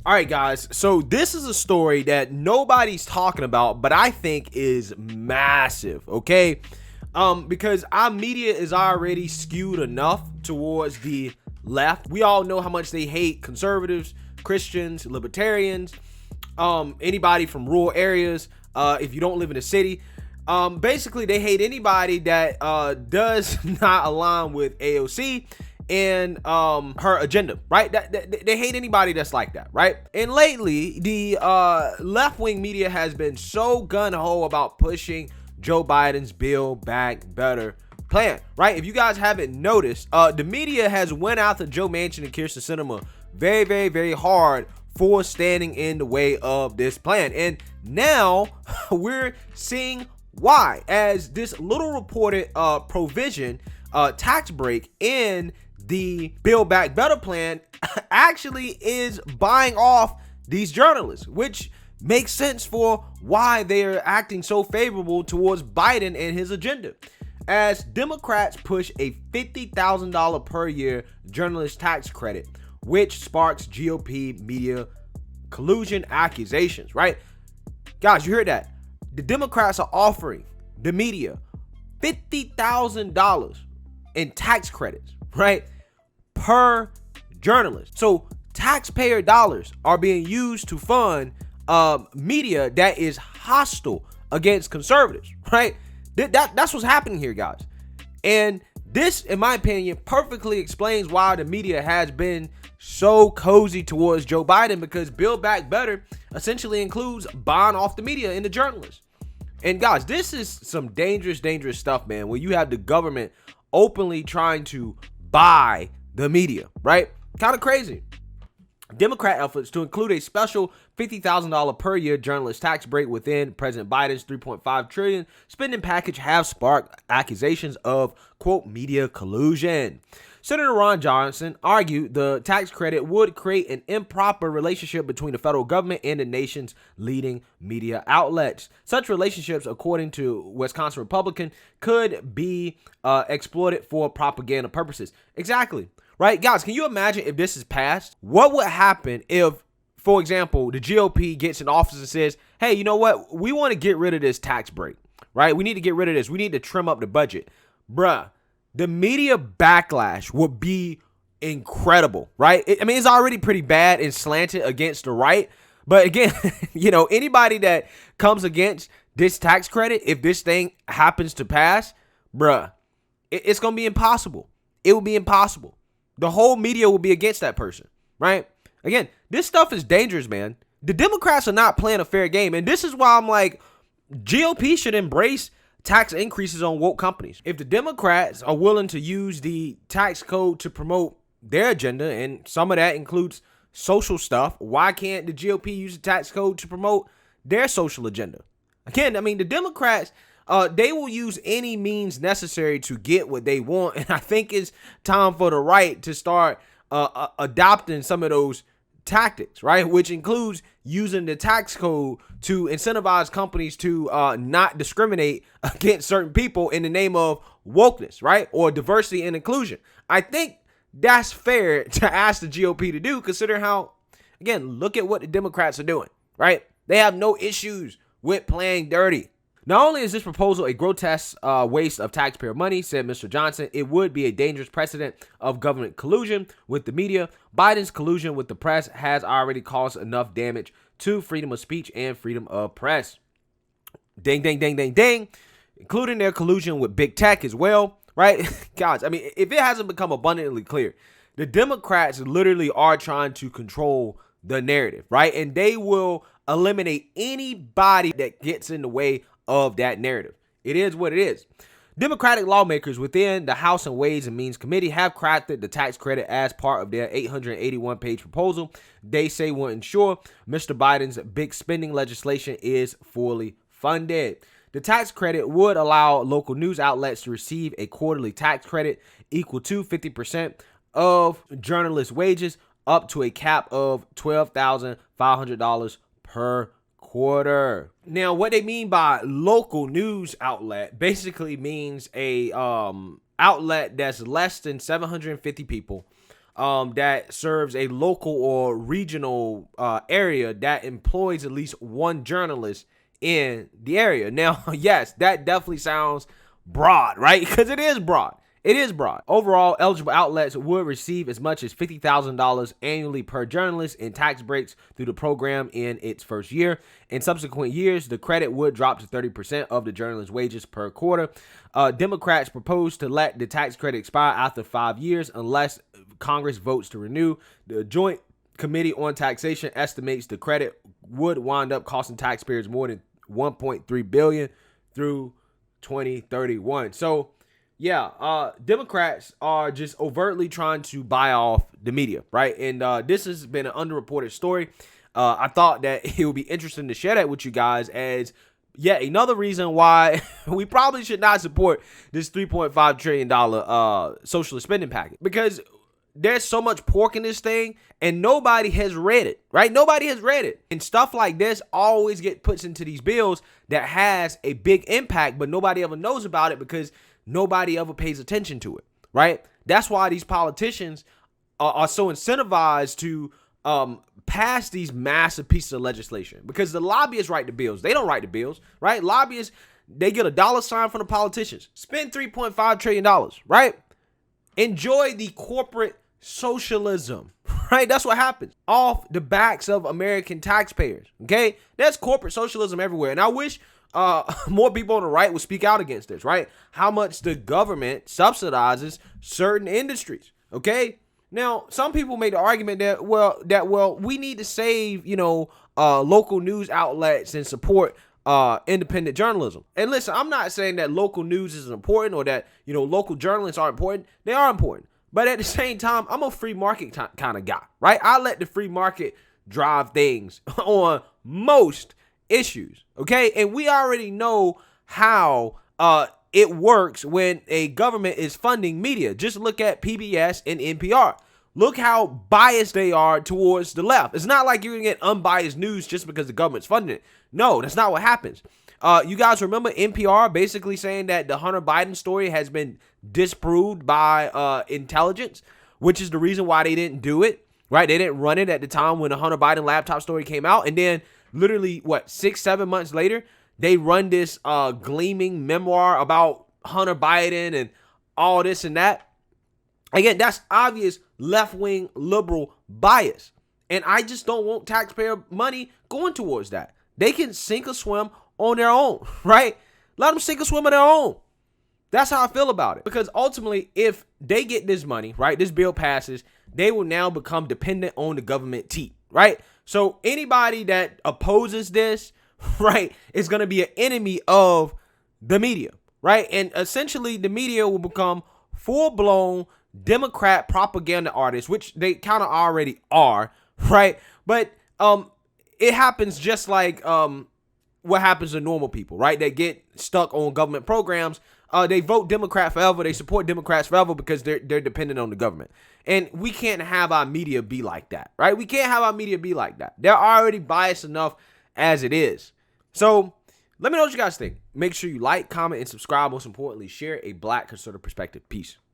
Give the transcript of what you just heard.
All right, guys. So this is a story that nobody's talking about, but I think is massive. Okay, because our media is already skewed enough towards the left. We all know how much they hate conservatives, Christians, libertarians, anybody from rural areas. If you don't live in a city, basically they hate anybody that does not align with AOC and her agenda, right? They hate anybody that's like that, right? And lately, the left-wing media has been so gun-ho about pushing Joe Biden's Build Back Better plan, right? If you guys haven't noticed, the media has went after Joe Manchin and Kyrsten Sinema very, very, very hard for standing in the way of this plan. And now we're seeing why, as this little reported provision, tax break in the Build Back Better plan actually is buying off these journalists, which makes sense for why they are acting so favorable towards Biden and his agenda. As Democrats push a $50,000 per year journalist tax credit, which sparks GOP media collusion accusations, right? Guys, you heard that. The Democrats are offering the media $50,000 in tax credits, right, per journalist. So taxpayer dollars are being used to fund media that is hostile against conservatives, right? That's what's happening here, guys. And this, in my opinion, perfectly explains why the media has been so cozy towards Joe Biden, because Build Back Better essentially includes buying off the media and the journalists. And guys, this is some dangerous stuff, man, where you have the government openly trying to buy the media, right? Kind of crazy. Democrat efforts to include a special $50,000 per year journalist tax break within President Biden's $3.5 trillion spending package have sparked accusations of, quote, media collusion. Senator Ron Johnson argued the tax credit would create an improper relationship between the federal government and the nation's leading media outlets. Such relationships, according to Wisconsin Republican, could be exploited for propaganda purposes. Exactly. Right, guys, can you imagine if this is passed? What would happen if, for example, the GOP gets in office and says, hey, you know what? We want to get rid of this tax break, right? We need to get rid of this. We need to trim up the budget. Bruh, the media backlash would be incredible, right? It's already pretty bad and slanted against the right. But again, anybody that comes against this tax credit, if this thing happens to pass, bruh, it's going to be impossible. It will be impossible. The whole media will be against that person, right? Again, this stuff is dangerous, man. The Democrats are not playing a fair game. And this is why I'm like, GOP should embrace tax increases on woke companies. If the Democrats are willing to use the tax code to promote their agenda, and some of that includes social stuff, why can't the GOP use the tax code to promote their social agenda? Again, the Democrats, they will use any means necessary to get what they want. And I think it's time for the right to start adopting some of those tactics, right? Which includes using the tax code to incentivize companies to not discriminate against certain people in the name of wokeness, right? Or diversity and inclusion. I think that's fair to ask the GOP to do, considering how, again, look at what the Democrats are doing, right? They have no issues with playing dirty. Not only is this proposal a grotesque waste of taxpayer money, said Mr. Johnson, it would be a dangerous precedent of government collusion with the media. Biden's collusion with the press has already caused enough damage to freedom of speech and freedom of press. Ding, ding, ding, ding, ding. Including their collusion with big tech as well, right? Guys, if it hasn't become abundantly clear, the Democrats literally are trying to control the narrative, right? And they will eliminate anybody that gets in the way of that narrative. It is what it is. Democratic lawmakers within the House and Ways and Means Committee have crafted the tax credit as part of their 881-page proposal. They say will ensure Mr. Biden's big spending legislation is fully funded. The tax credit would allow local news outlets to receive a quarterly tax credit equal to 50% of journalists' wages, up to a cap of $12,500 per quarter. Now, what they mean by local news outlet basically means a outlet that's less than 750 people, that serves a local or regional area that employs at least one journalist in the area. Now, yes, that definitely sounds broad, right? Because it is broad. It is broad. Overall, eligible outlets would receive as much as $50,000 annually per journalist in tax breaks through the program in its first year. In subsequent years, the credit would drop to 30% of the journalist's wages per quarter. Democrats propose to let the tax credit expire after 5 years unless Congress votes to renew. The Joint Committee on Taxation estimates the credit would wind up costing taxpayers more than $1.3 billion through 2031. So, yeah, Democrats are just overtly trying to buy off the media, right? And this has been an underreported story. I thought that it would be interesting to share that with you guys as yet another reason why we probably should not support this $3.5 trillion socialist spending package, because there's so much pork in this thing and nobody has read it, right? Nobody has read it. And stuff like this always get put into these bills that has a big impact, but nobody ever knows about it because nobody ever pays attention to it, right? That's why these politicians are so incentivized to pass these massive pieces of legislation, because the lobbyists write the bills. They don't write the bills, right? Lobbyists, they get a dollar sign from the politicians. Spend $3.5 trillion, right? Enjoy the corporate socialism, right? That's what happens off the backs of American taxpayers, okay? There's corporate socialism everywhere. And I wish more people on the right would speak out against this, right? How much the government subsidizes certain industries, okay? Now, some people make the argument that, we need to save, local news outlets and support independent journalism. And listen, I'm not saying that local news isn't important or that, local journalists are important. They are important. But at the same time, I'm a free market kind of guy, right? I let the free market drive things on most issues, okay? And we already know how it works when a government is funding media. Just look at PBS and NPR. Look how biased they are towards the left. It's not like you're gonna get unbiased news just because the government's funding it. No, that's not what happens. You guys remember NPR basically saying that the Hunter Biden story has been disproved by intelligence, which is the reason why they didn't do it, right? They didn't run it at the time when the Hunter Biden laptop story came out. And then literally, 6-7 months later, they run this gleaming memoir about Hunter Biden and all this and that. Again, that's obvious left-wing liberal bias. And I just don't want taxpayer money going towards that. They can sink or swim on their own, right? Let them sink or swim on their own. That's how I feel about it. Because ultimately, if they get this money, right, this bill passes, they will now become dependent on the government teat, right? So anybody that opposes this, right, is going to be an enemy of the media, right? And essentially, the media will become full-blown Democrat propaganda artists, which they kind of already are, right? But it happens just like what happens to normal people, right? They get stuck on government programs. They vote Democrat forever. They support Democrats forever because they're dependent on the government. And we can't have our media be like that, right? We can't have our media be like that. They're already biased enough as it is. So let me know what you guys think. Make sure you like, comment, and subscribe. Most importantly, share a Black conservative perspective. Peace.